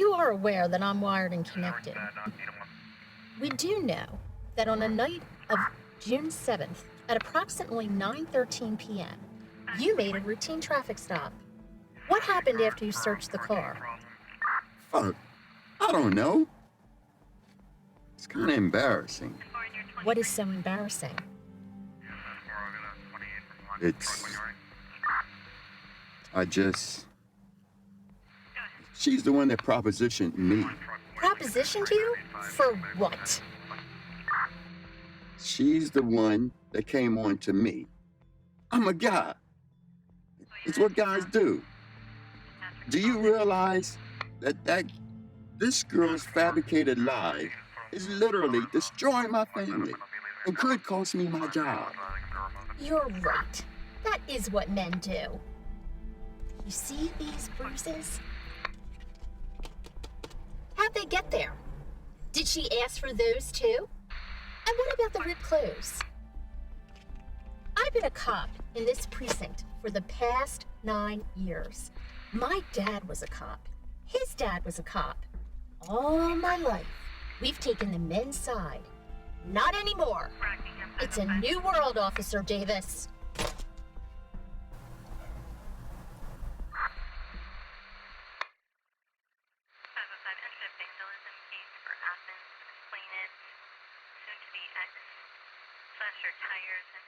You are aware that I'm wired and connected. We do know that on a night of June 7th at approximately 9:13 p.m., you made a routine traffic stop. What happened after you searched the car? Fuck. I don't know. It's kind of embarrassing. What is so embarrassing? She's the one that propositioned me. Propositioned you? For what? She's the one that came on to me. I'm a guy. It's what guys do. Do you realize that this girl's fabricated lie is literally destroying my family and could cost me my job? You're right. That is what men do. You see these bruises? How'd they get there? Did she ask for those too? And what about the ripped clothes? I've been a cop in this precinct for the past 9 years. My dad was a cop. His dad was a cop. All my life, we've taken the men's side. Not anymore. It's a new world, Officer Davis. Slasher tires and